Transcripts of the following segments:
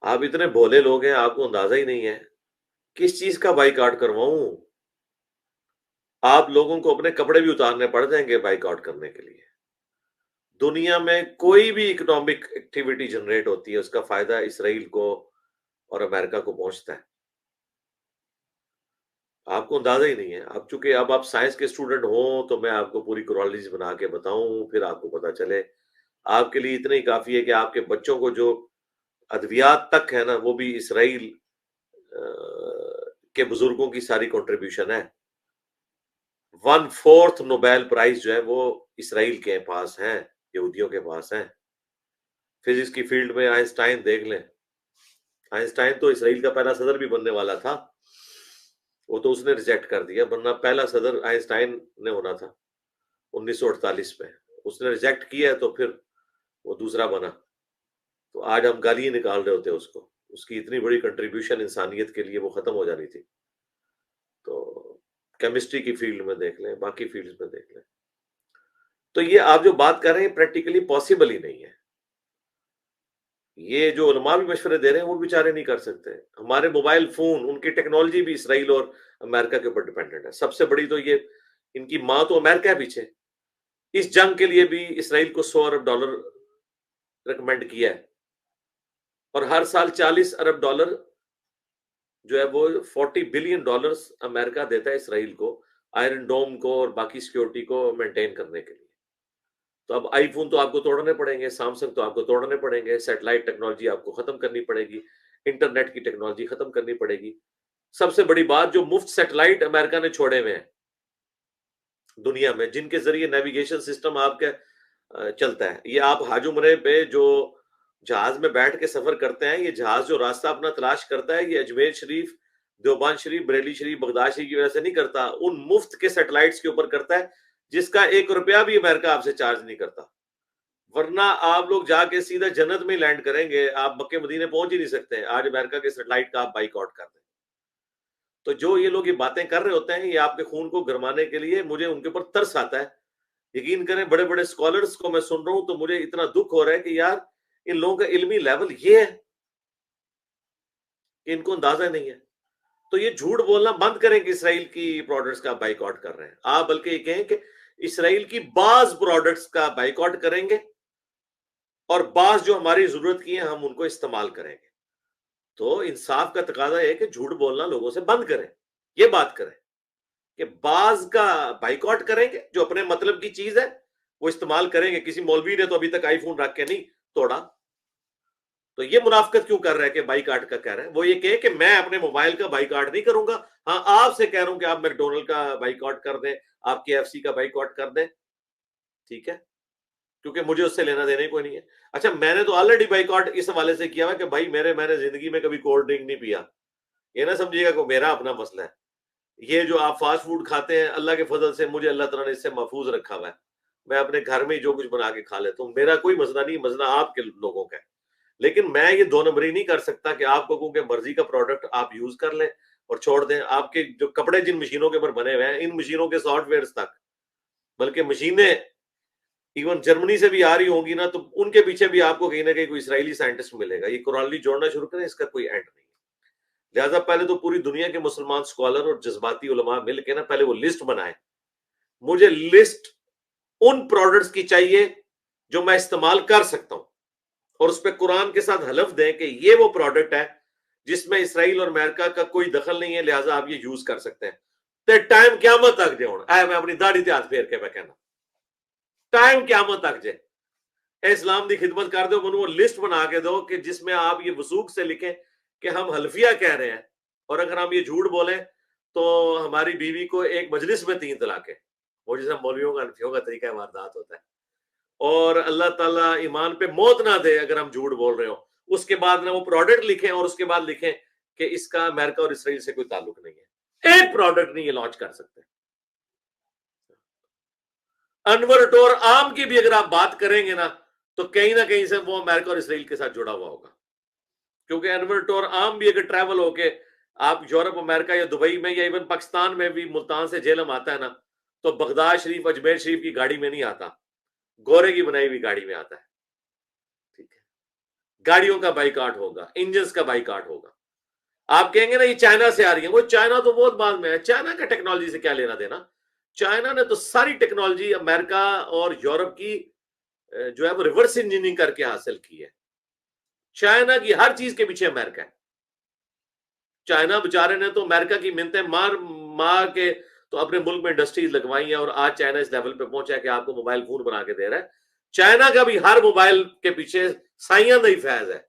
आप इतने भोले लोग हैं, आपको अंदाजा ही नहीं है किस चीज का बाइकआउट करवाऊं। आप लोगों को अपने कपड़े भी उतारने पड़ जाएंगे बाइकआउट करने के लिए। दुनिया में कोई भी इकोनॉमिक एक्टिविटी जनरेट होती है, उसका फायदा इसराइल को और अमेरिका को पहुंचता है। आपको अंदाजा ही नहीं है। अब चूंकि अब आप साइंस के स्टूडेंट हो तो मैं आपको पूरी क्रोनोलॉजी बना के बताऊं, फिर आपको पता चले। आपके लिए इतना ही काफी है कि आपके बच्चों को जो अद्वियात तक है ना, वो भी इसराइल के बुजुर्गों की सारी कंट्रीब्यूशन है। 1/4 नोबेल प्राइज जो है वो इसराइल के पास है, यहूदियों के पास है। फिजिक्स की फील्ड में आइंस्टाइन देख लें। आइंस्टाइन तो इसराइल का पहला सदर भी बनने वाला था, वो तो उसने रिजेक्ट कर दिया, वरना पहला सदर आइंस्टाइन ने होना था 1948 में। उसने रिजेक्ट किया तो फिर वो दूसरा बना। तो आज हम गाली निकाल रहे होते उसको, उसकी इतनी बड़ी कंट्रीब्यूशन इंसानियत के लिए वो खत्म हो जानी थी। तो केमिस्ट्री की फील्ड में देख लें, बाकी फील्ड्स में देख लें, तो ये आप जो बात कर रहे हैं प्रैक्टिकली पॉसिबल ही नहीं है। ये जो उलमा भी मशवरे दे रहे हैं वो बेचारे नहीं कर सकते। हमारे मोबाइल फोन, उनकी टेक्नोलॉजी भी इसराइल और अमेरिका के ऊपर डिपेंडेंट है। सबसे बड़ी तो ये, इनकी मां तो अमेरिका है पीछे। इस जंग के लिए भी इसराइल को $100 अरब रिकमेंड किया है, और हर साल $40 अरब जो है वो $40 बिलियन अमेरिका देता है इसराइल को, आयरन डोम को और बाकी सिक्योरिटी को मेंटेन करने के लिए। तो अब आईफोन तो आपको तोड़ने पड़ेंगे, सैमसंग तो आपको तोड़ने पड़ेंगे, सैटेलाइट टेक्नोलॉजी आपको खत्म करनी पड़ेगी, इंटरनेट की टेक्नोलॉजी खत्म करनी पड़ेगी। सबसे बड़ी बात, जो मुफ्त सैटेलाइट अमेरिका ने छोड़े हुए हैं दुनिया में, जिनके जरिए नेविगेशन सिस्टम आपके चलता है, ये आप हाजुमरे पे जो जहाज में बैठ के सफर करते हैं, ये जहाज जो रास्ता अपना तलाश करता है, ये अजमेर शरीफ, देवबंद शरीफ, बरेली शरीफ, बगदाद शरीफ की वजह से नहीं करता, उन मुफ्त के सैटेलाइट्स के ऊपर करता है, जिसका ₹1 भी अमेरिका आपसे चार्ज नहीं करता। वरना आप लोग जाके सीधा जन्नत में लैंड करेंगे, आप मक्के मदीने पहुंच ही नहीं सकते आज अमेरिका के सैटेलाइट का आप बाइकआउट कर दें। तो जो ये लोग ये बातें कर रहे होते हैं, ये आपके खून को गरमाने के लिए, मुझे उनके ऊपर तरस आता है। यकीन करें, बड़े बड़े स्कॉलर्स को मैं सुन रहा हूं तो मुझे इतना दुख हो रहा है कि यार, इन लोगों का इल्मी लेवल ये है कि इनको अंदाजा नहीं है। तो ये झूठ बोलना बंद करें कि इसराइल की प्रोडक्ट्स का बाइकआउट कर रहे हैं। आप बल्कि ये कहें कि इसराइल की बाज प्रोडक्ट्स का बाइकआउट करेंगे और बाज जो हमारी जरूरत की है हम उनको इस्तेमाल करेंगे। तो इंसाफ का तकाजा है कि झूठ बोलना लोगों से बंद करें, ये बात करें कि बाज का बाइकआउट करेंगे, जो अपने मतलब की चीज है वो इस्तेमाल करेंगे। किसी मौलवी ने तो अभी तक आईफोन रख के नहीं तोड़ा, तो ये मुनाफकत क्यों कर रहा है कि बाइकआउट का कह रहा है? वो ये कहे कि मैं अपने मोबाइल का बाइकआउट नहीं करूंगा। हाँ, आपसे कह रहा हूं कि आप मैकडोनल्ड का बाइकआउट कर दें, आप KFC का बाइकआउट कर दें, ठीक है, क्योंकि मुझे उससे लेना देना ही कोई नहीं है। अच्छा, मैंने तो ऑलरेडी बाइकआउट इस हवाले से किया हुआ कि भाई मैंने जिंदगी में कभी कोल्ड ड्रिंक नहीं पिया। ये ना समझिएगा कि मेरा अपना मसला है। ये जो आप फास्ट फूड खाते हैं, अल्लाह के फजल से मुझे अल्लाह ताला ने इससे महफूज रखा हुआ है। मैं अपने घर में ही जो कुछ बना के खा लेता हूँ, मेरा कोई मसला नहीं, मसला आपके लोगों का है। लेकिन मैं ये दो नंबरी नहीं कर सकता कि आप लोगों के मर्जी का प्रोडक्ट आप यूज कर लें और छोड़ दें। आपके जो कपड़े जिन मशीनों के ऊपर बने हुए हैं, इन मशीनों के सॉफ्टवेयर तक, बल्कि मशीनें इवन जर्मनी से भी आ रही होंगी ना, तो उनके पीछे भी आपको कहीं ना कहीं कोई इसराइली साइंटिस्ट मिलेगा। ये कुरानी जोड़ना शुरू करें, इसका कोई एंड नहीं। लिहाजा पहले तो पूरी दुनिया के मुसलमान स्कॉलर और जज्बाती उलमा मिल के ना पहले वो लिस्ट बनाए। मुझे लिस्ट उन प्रोडक्ट्स की चाहिए जो मैं इस्तेमाल कर सकता हूं, और उस पर कुरान के साथ हलफ दें कि ये वो प्रोडक्ट है जिसमें इसराइल और अमेरिका का कोई दखल नहीं है, लिहाजा आप ये यूज कर सकते हैं। ते टाइम क्यामत तक जे आए, मैं अपनी दाढ़ी ते हाथ फेर के मैं कहना, टाइम क्यामत तक जे इस्लाम की खिदमत कर दो, वो लिस्ट बना के दो कि जिसमें आप ये वसूख से लिखें कि हम हल्फिया कह रहे हैं, और अगर हम ये झूठ बोलें तो हमारी बीवी को एक मजलिस में 3 तलाक है। वो जैसा मौलवियों का हल्फियों का तरीका वारदात होता है, और अल्लाह ताला ईमान पे मौत ना दे अगर हम झूठ बोल रहे हो। उसके बाद ना वो प्रोडक्ट लिखें और उसके बाद लिखें कि इसका अमेरिका और इसराइल से कोई ताल्लुक नहीं है। एक प्रोडक्ट नहीं ये लॉन्च कर सकते। अनवर टोर आम की भी अगर आप बात करेंगे ना, तो कहीं ना कहीं से वो अमेरिका और इसराइल के साथ जुड़ा हुआ होगा, क्योंकि अनवर टोर आम भी अगर ट्रैवल होके आप यूरोप, अमेरिका या दुबई में या इवन पाकिस्तान में भी मुल्तान से जेलम आता है ना, तो बगदाद शरीफ, अजमेर शरीफ की गाड़ी में नहीं आता, गोरे की बनाई हुई गाड़ी में आता है। ठीक है, गाड़ियों का बाइकआउट होगा, इंजन्स का बाइकआउट होगा। आप कहेंगे ना ये चाइना से आ रही है, वो चाइना तो बहुत बाद में है, चाइना का टेक्नोलॉजी से क्या लेना देना। चाइना ने तो सारी टेक्नोलॉजी अमेरिका और यूरोप की जो है वो रिवर्स इंजीनियरिंग करके हासिल की है। चाइना की हर चीज के पीछे अमेरिका है। चाइना बेचारे ने तो अमेरिका की मिन्नतें मार मार के तो अपने मुल्क में इंडस्ट्रीज लगवाई है, और आज चाइना इस लेवल पे पहुंचा है कि आपको मोबाइल फोन बना के दे रहा है। चाइना का भी हर मोबाइल के पीछे साइया नहीं फैज है,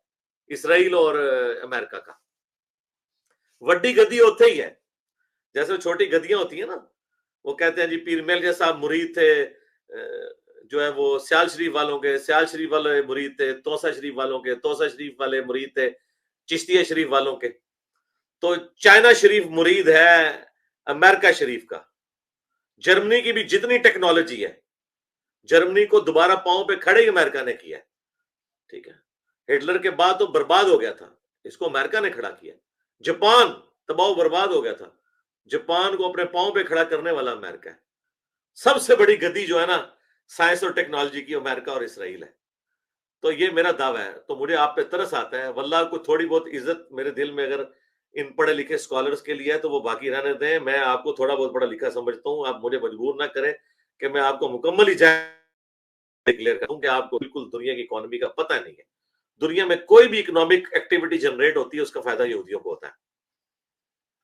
इसराइल और अमेरिका का। वड्डी गद्दी होते ही है, जैसे छोटी गद्दियां होती है ना, वो कहते हैं जी पीर मेल साहब मुरीद थे जो है वो सियाल शरीफ वालों के, सियाल शरीफ वाले मुरीद थे तौसा शरीफ वालों के, तौसा शरीफ वाले मुरीद थे चिश्तिया शरीफ वालों के। तो चाइना शरीफ मुरीद है अमेरिका शरीफ का। जर्मनी की भी जितनी टेक्नोलॉजी है, जर्मनी को दोबारा पांव पे खड़े ही अमेरिका ने किया, ठीक है। हिटलर के बाद तो बर्बाद हो गया था, इसको अमेरिका ने खड़ा किया। जापान तबाह बर्बाद हो गया था, जापान को अपने पांव पे खड़ा करने वाला अमेरिका है। सबसे बड़ी गद्दी जो है ना साइंस और टेक्नोलॉजी की, अमेरिका और इसराइल है। तो ये मेरा दावा है। तो मुझे आप पे तरस आता है, वल्लाह को थोड़ी बहुत इज्जत मेरे दिल में अगर इन पढ़े लिखे स्कॉलर्स के लिए है तो वो बाकी रहने दें। मैं आपको थोड़ा बहुत पढ़ा लिखा समझता हूं, आप मुझे मजबूर ना करें कि मैं आपको मुकम्मल ही डिक्लेयर करूं कि आपको बिल्कुल दुनिया की इकोनॉमी का पता नहीं है। दुनिया में कोई भी इकोनॉमिक एक्टिविटी जनरेट होती है उसका फायदा यहूदियों को होता है,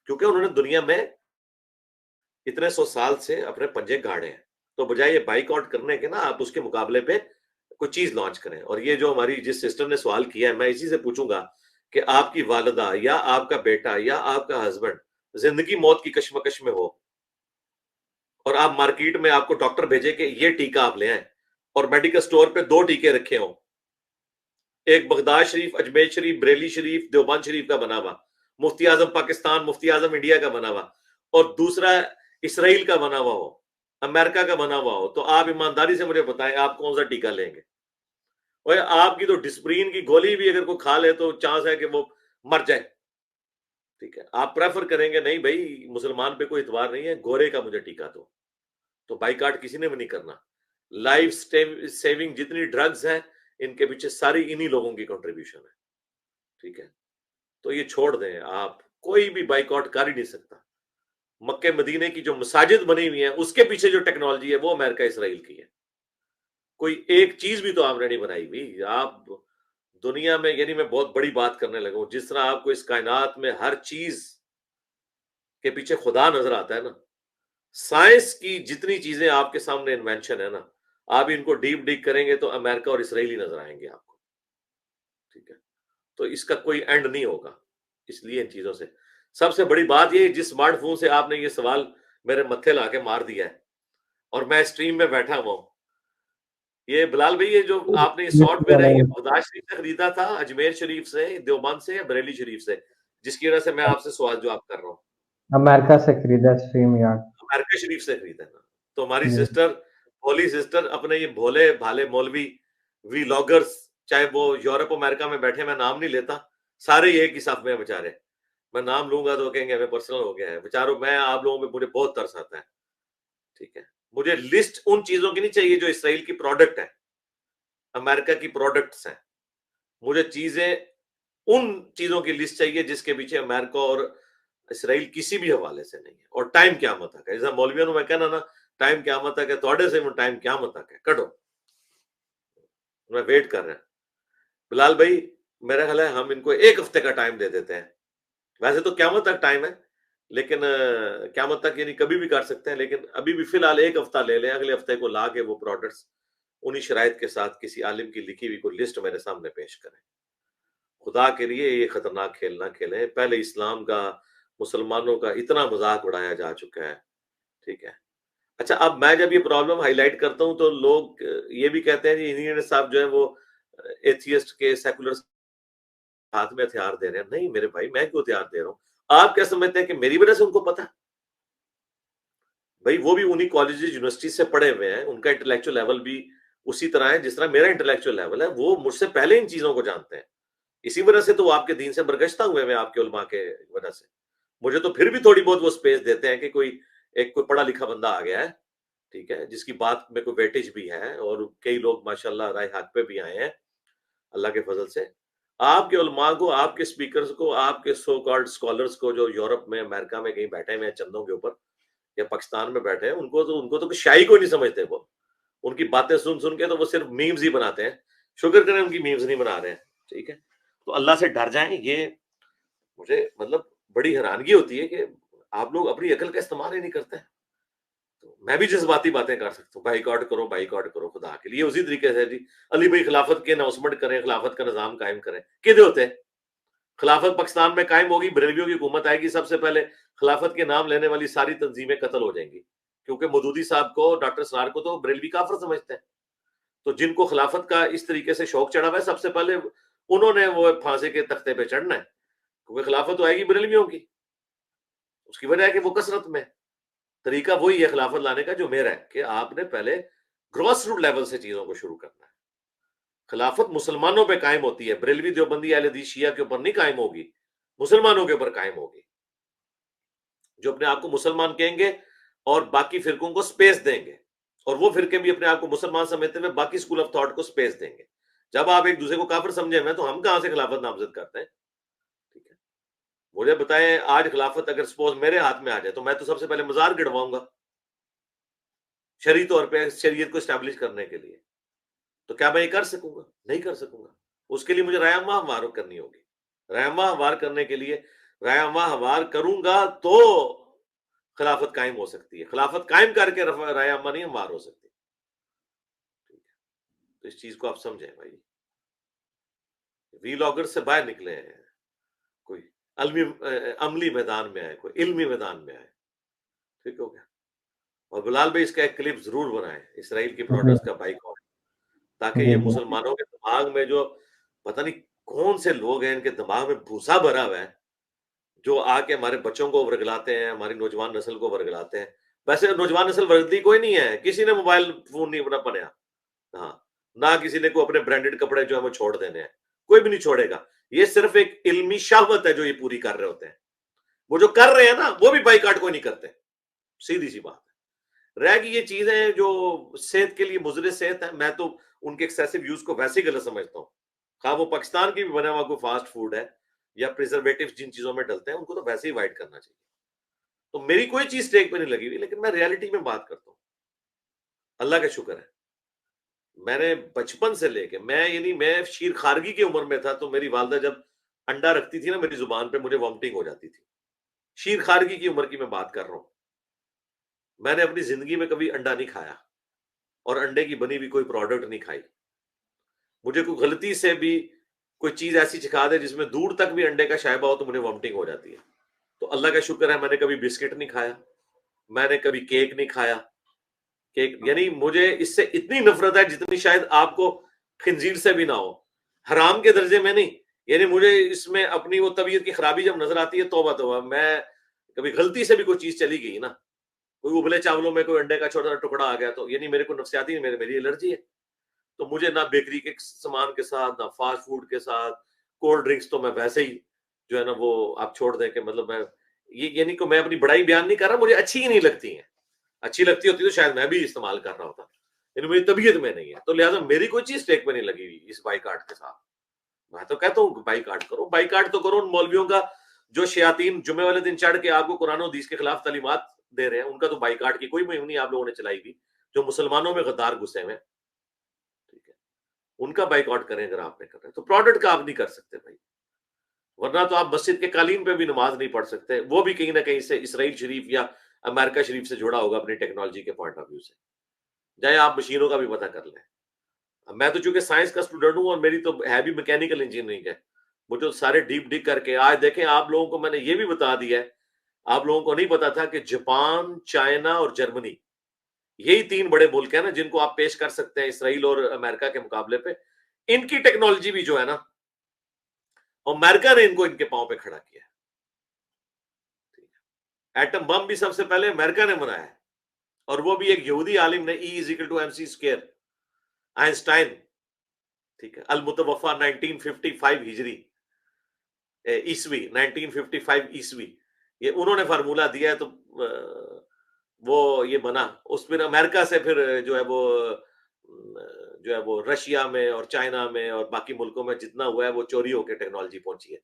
क्योंकि उन्होंने दुनिया में इतने 100 साल से अपने पंजे गाड़े हैं। तो बजाय ये बाइकआउट करने के ना, आप उसके मुकाबले पे कोई चीज लॉन्च करें। और ये जो हमारी जिस सिस्टर ने सवाल किया है, मैं इसी से पूछूंगा कि आपकी वालिदा या आपका बेटा या आपका हस्बैंड जिंदगी मौत की कश्मकश में हो, और आप मार्केट में आपको डॉक्टर भेजे कि ये टीका आप ले आए, और मेडिकल स्टोर पे 2 टीके रखे हों, एक बगदाद शरीफ, अजमेर शरीफ, बरेली शरीफ, देवबंद शरीफ का बना हुआ, मुफ्ती आजम पाकिस्तान, मुफ्ती आजम इंडिया का बना हुआ, और दूसरा इसराइल का बना हुआ हो, अमेरिका का बना हुआ हो, तो आप ईमानदारी से मुझे बताएं आप कौन सा टीका लेंगे। और आपकी तो डिस्प्रीन की गोली भी अगर कोई खा ले तो चांस है कि वो मर जाए, ठीक है। आप प्रेफर करेंगे नहीं भाई मुसलमान पे कोई इतवार नहीं है, गोरे का मुझे टीका दो। तो बाइकाट किसी ने भी नहीं करना। लाइफ सेविंग जितनी ड्रग्स हैं इनके पीछे सारी इन्हीं लोगों की कंट्रीब्यूशन है, ठीक है। तो ये छोड़ दें, आप कोई भी बाइकआउट कर ही नहीं सकता। मक्के मदीने की जो मसाजिद बनी हुई है उसके पीछे जो टेक्नोलॉजी है वो अमेरिका इसराइल की है। कोई एक चीज भी तो आपने नहीं बनाई हुई। आप दुनिया में, यानी मैं बहुत बड़ी बात करने लगा हूं, जिस तरह आपको इस कायनात में हर चीज के पीछे खुदा नजर आता है ना, साइंस की जितनी चीजें आपके सामने इन्वेंशन है ना, आप इनको डीप डीप करेंगे तो अमेरिका और इसराइल नजर आएंगे आपको, ठीक है। तो इसका कोई एंड नहीं होगा। इसलिए इन चीजों से सबसे बड़ी बात ये, जिस स्मार्टफोन से आपने ये सवाल मेरे मत्थे लाके मार दिया है और मैं स्ट्रीम में बैठा हुआ हूं, ये बिलाल भाई, ये जो आपने सॉफ्टवेयर है ये बगदाद शरीफ से खरीदा था, अजमेर शरीफ से, देवबंद से, या बरेली शरीफ से, जिसकी वजह से मैं आपसे सवाल जवाब कर रहा हूँ? अमेरिका से खरीदा, स्ट्रीम यार्ड। अमेरिका शरीफ से खरीदा ना। तो हमारी सिस्टर, होली सिस्टर, अपने ये भोले भाले मौलवी वीलॉगर्स, चाहे वो यूरोप अमेरिका में बैठे, मैं नाम नहीं लेता, सारे एक ही साथ में बेचारे। मैं नाम लूंगा तो कहेंगे हमें पर्सनल हो गया है बेचारों। मैं आप लोगों में मुझे बहुत तरस आता है, ठीक है। मुझे लिस्ट उन चीजों की नहीं चाहिए जो इसराइल की प्रोडक्ट है, अमेरिका की प्रोडक्ट्स हैं। मुझे चीजें उन चीजों की लिस्ट चाहिए जिसके पीछे अमेरिका और इसराइल किसी भी हवाले से नहीं है। और टाइम क्या मत है, जैसा मौलवियों में कहना ना, टाइम क्या मत है, थोड़े से टाइम क्या मत है, कटो, मैं वेट कर रहा है। बिलाल भाई, मेरा ख्याल है हम इनको 1 हफ्ते का टाइम दे देते हैं। वैसे तो क्यामत तक टाइम है, लेकिन क्यामत तक यानी कभी भी कर सकते हैं, लेकिन अभी भी फिलहाल 1 हफ्ता ले लें, अगले हफ्ते को ला के वो प्रोडक्ट्स उन्हीं शराइत के साथ किसी आलिम की लिखी हुई कोई लिस्ट मेरे सामने पेश करें। खुदा के लिए ये खतरनाक खेल ना खेलें। पहले इस्लाम का, मुसलमानों का इतना मजाक उड़ाया जा चुका है, ठीक है। अच्छा, अब मैं जब ये प्रॉब्लम हाईलाइट करता हूं तो लोग ये भी कहते हैं जी इंजीनियर साहब जो है वो एथियस्ट के, सेकुलर हाथ में हथियार दे रहे हैं। नहीं मेरे भाई, मैं क्यों हथियार दे रहा हूं? आप क्या समझते हैं कि मेरी वजह से उनको पता? भाई वो भी उन्हीं कॉलेजेस यूनिवर्सिटी से पढ़े हुए हैं, उनका इंटेलेक्चुअल लेवल भी उसी तरह है जिस तरह मेरा इंटेलेक्चुअल लेवल है। वो मुझसे पहले इन चीजों को जानते हैं, इसी वजह से तो वो आपके दीन से बरगश्ता हुए हैं, आपके उलमा के वजह से। मुझे तो फिर भी थोड़ी बहुत वो स्पेस देते हैं कि कोई पढ़ा लिखा बंदा आ गया है, ठीक है, जिसकी बात में कोई वेटेज भी है, और कई लोग माशाल्लाह राय हक पे भी आए हैं अल्लाह के फजल से। आपके उलमा को, आपके स्पीकर्स को, आपके सो कॉल्ड स्कॉलर्स को जो यूरोप में, अमेरिका में कहीं बैठे हुए हैं चंदों के ऊपर, या पाकिस्तान में बैठे हैं, उनको तो शाही को नहीं समझते वो। उनकी बातें सुन सुन के तो वो सिर्फ मीम्स ही बनाते हैं। शुक्र करें उनकी मीम्स नहीं बना रहे हैं, ठीक है। तो अल्लाह से डर जाएं। ये मुझे मतलब बड़ी हैरानगी होती है कि आप लोग अपनी अकल का इस्तेमाल ही नहीं करते हैं। तो मैं भी जज्बाती बातें कर सकता हूँ, बाइकआउट करो खुदा के लिए। उसी तरीके से जी अली भाई खिलाफत की अनाउंसमेंट करें, खिलाफत का निजाम कायम करें, किधर होते हैं? खिलाफत पाकिस्तान में कायम होगी, बरेलवियों की हुकूमत आएगी, सबसे पहले खिलाफत के नाम लेने वाली सारी तंजीमें कत्ल हो जाएंगी, क्योंकि मौदूदी साहब को, डॉक्टर सरार को तो बरेलवी काफिर समझते हैं। तो जिनको खिलाफत का इस तरीके से शौक चढ़ा हुआ है, सबसे पहले उन्होंने वो फांसी के तख्ते पे चढ़ना है, क्योंकि खिलाफत तो आएगी बरेलवियों की। उसकी वजह है कि वो कसरत में। तरीका वही है खिलाफत लाने का जो मेरा है, कि आपने पहले ग्रॉस रूट लेवल से चीजों को शुरू करना है। खिलाफत मुसलमानों पे कायम होती है, बरेलवी, देवबंदी, अहले हदीस, शिया के ऊपर नहीं कायम होगी, मुसलमानों के ऊपर कायम होगी। जो अपने आप को मुसलमान कहेंगे और बाकी फिरकों को स्पेस देंगे, और वो फिरके भी अपने आप को मुसलमान समझते हुए बाकी स्कूल ऑफ थॉट को स्पेस देंगे। जब आप एक दूसरे को काफिर समझे हुए, तो हम कहां से खिलाफत नामजद करते हैं? ठीक है, मुझे बताएं, आज खिलाफत अगर सपोज मेरे हाथ में आ जाए, तो मैं तो सबसे पहले मजार गिड़वाऊंगा शरई तौर पर शरीयत को स्टैब्लिश करने के लिए। तो क्या मैं ये कर सकूंगा? नहीं कर सकूंगा। उसके लिए मुझे रायमा हमवार करनी होगी। रायमा हमवार करने के लिए, रायमा हमवार करूंगा तो खिलाफत कायम हो सकती है। खिलाफत कायम करके रायमा नहीं हमवार हो सकती। ठीक है, तो इस चीज को आप समझें भाई। वीलॉगर से बाहर निकले हैं, कोई अमली मैदान में आए, कोई इल्मी मैदान में आए। ठीक हो गया। और बिलाल भाई इसका एक क्लिप जरूर बनाए, इसराइल की जी प्रोडक्ट्स का बाइकआउट, ताकि जी ये जी मुसलमानों के दिमाग में, जो पता नहीं कौन से लोग हैं, इनके दिमाग में भूसा भरा हुआ है, जो आके हमारे बच्चों को वर्गलाते हैं, हमारी नौजवान नस्ल को वर्गलाते हैं। वैसे नौजवान नस्ल वर्गती कोई नहीं है, किसी ने मोबाइल फोन नहीं अपना बनाया, हाँ, ना किसी ने को अपने ब्रांडेड कपड़े जो है वो छोड़ देने हैं, कोई भी नहीं छोड़ेगा। ये सिर्फ एक इल्मी शहवत है जो ये पूरी कर रहे होते हैं। वो जो कर रहे हैं ना, वो भी बाइकाट कोई नहीं करते, सीधी सी बात है। रह गई ये चीजें जो सेहत के लिए मुजरे सेहत है, मैं तो उनके एक्सेसिव यूज को वैसे ही गलत समझता हूँ। खा वो पाकिस्तान की भी बना हुआ कोई फास्ट फूड है, या प्रिजर्वेटिव जिन चीजों में डलते हैं, उनको तो वैसे ही अवॉइड करना चाहिए। तो मेरी कोई चीज स्टेक पे नहीं लगी हुई, लेकिन मैं रियलिटी में बात करता हूँ। अल्लाह का शुक्र है, मैंने बचपन से लेके, मैं शीर खारगी की उम्र में था, तो मेरी वालदा जब अंडा रखती थी ना मेरी जुबान पे, मुझे वॉमिटिंग हो जाती थी। शीर खारगी की उम्र की मैं बात कर रहा हूं। मैंने अपनी जिंदगी में कभी अंडा नहीं खाया, और अंडे की बनी हुई कोई प्रोडक्ट नहीं खाई। मुझे कोई गलती से भी कोई चीज ऐसी सिखा दे जिसमें दूर तक भी अंडे का शायबा हो, तो मुझे वॉमिटिंग हो जाती है। तो अल्लाह का शुक्र है, मैंने कभी बिस्किट नहीं खाया, मैंने कभी केक नहीं खाया। केक यानी मुझे इससे इतनी नफरत है जितनी शायद आपको खंजीर से भी ना हो, हराम के दर्जे में नहीं। यानी मुझे इसमें अपनी वो तबीयत की खराबी जब नजर आती है, तौबा तौबा। मैं कभी गलती से भी कोई चीज चली गई ना, कोई उबले चावलों में कोई अंडे का छोटा सा टुकड़ा आ गया, तो यानी मेरे को नफसियाती मेरी एलर्जी है। तो मुझे ना बेकरी के सामान के साथ, ना फास्ट फूड के साथ, कोल्ड ड्रिंक्स तो मैं वैसे ही जो है ना वो आप छोड़ दें, कि मतलब मैं ये यानी कि मैं अपनी बड़ाई बयान नहीं कर रहा, मुझे अच्छी ही नहीं लगती है। अच्छी लगती होती तो शायद मैं भी इस्तेमाल कर रहा होता, लेकिन मेरी तबीयत में नहीं है, तो लिहाजा मेरी कोई चीज टेक में नहीं लगी हुई इस बाइकाट के साथ। मैं तो कहता हूँ बाइकाट करो, बाइकाट तो करो उन मौलवियों का जो शयातीन जुम्मे वाले दिन चढ़ के आपको कुरान और हदीस के खिलाफ तालीमात दे रहे हैं। उनका तो बाइकाट की कोई मुहिम नहीं आप लोगों ने चलाई हुई, जो मुसलमानों में गद्दार घुसे हुए। ठीक है, उनका बाइकआउट करें अगर आपने कर रहे हैं, तो प्रोडक्ट का आप नहीं कर सकते भाई। वरना तो आप मस्जिद के कालीन पे भी नमाज नहीं पढ़ सकते, वो भी कहीं ना कहीं से इसराइल शरीफ या अमेरिका शरीफ से जुड़ा होगा अपनी टेक्नोलॉजी के पॉइंट ऑफ व्यू से। चाहे आप मशीनों का भी पता कर लें। अब मैं तो चूंकि साइंस का स्टूडेंट हूं, और मेरी तो है भी मैकेनिकल इंजीनियरिंग है, मुझे तो सारे डीप डिग करके आज देखें। आप लोगों को मैंने ये भी बता दिया है, आप लोगों को नहीं पता था कि जापान, चाइना और जर्मनी, यही तीन बड़े मुल्क हैं ना जिनको आप पेश कर सकते हैं इसराइल और अमेरिका के मुकाबले पे। इनकी टेक्नोलॉजी भी जो है ना, अमेरिका ने इनको इनके पांव पे खड़ा किया। एटम बम भी सबसे पहले अमेरिका ने बनाया है, और वो भी एक यहूदी आलिम ने, E=mc², आइंस्टाइन। ठीक है, अल मुतवफा 1955 हिजरी, ईसवी 1955 ईसवी, ये उन्होंने फार्मूला दिया है। तो वो ये बना, उस फिर अमेरिका से फिर जो है वो जो है वो रशिया में और चाइना में और बाकी मुल्कों में जितना हुआ है वो चोरी होकर टेक्नोलॉजी पहुंची है।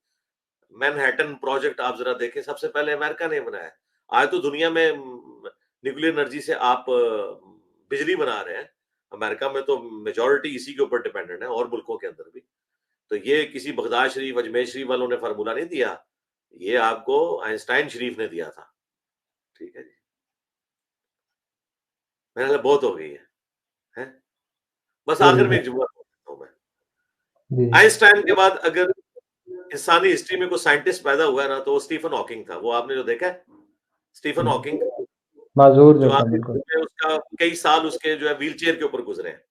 मैनहट्टन प्रोजेक्ट आप जरा देखें, सबसे पहले अमेरिका ने बनाया। आज तो दुनिया में न्यूक्लियर एनर्जी से आप बिजली बना रहे हैं। अमेरिका में तो मेजोरिटी इसी के ऊपर डिपेंडेंट है और मुल्कों के अंदर भी। तो ये किसी बगदाद शरीफ अजमेर शरीफ वालों ने फार्मूला नहीं दिया, ये आपको आइंस्टाइन शरीफ ने दिया था। ठीक है जी, मेरे ख्याल बहुत हो गई है? बस जी आखिर में जी एक जुमला बोल देता हूं मैं। जी। आइंस्टाइन के बाद अगर इंसानी हिस्ट्री में कोई साइंटिस्ट पैदा हुआ है ना, तो वो स्टीफन हॉकिंग था। वो आपने जो देखा है स्टीफन हॉकिंग, माजूर जो जो था आखिरी बिल्कुल। में उसका कई साल उसके जो है व्हील चेयर के ऊपर गुजरे हैं।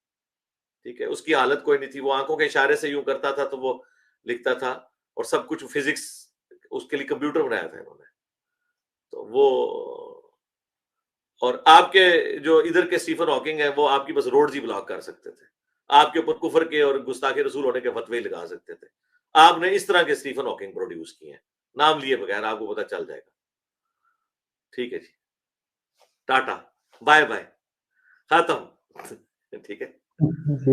ठीक है, उसकी हालत कोई नहीं थी, वो आंखों के इशारे से यूं करता था तो वो लिखता था, और सब कुछ फिजिक्स, उसके लिए कंप्यूटर बनाया था इन्होंने। तो वो, और आपके जो इधर के स्टीफन हॉकिंग है वो आपकी बस रोड ही ब्लॉक कर सकते थे, आपके ऊपर कुफर के और गुस्ताखे रसूल होने के फतवे लगा सकते थे। आपने इस तरह के स्टीफन हॉकिंग प्रोड्यूस किए हैं, नाम लिए बगैर, आपको पता चल जाएगा। ठीक है जी, टाटा, बाय बाय, खत्म। ठीक है। जी।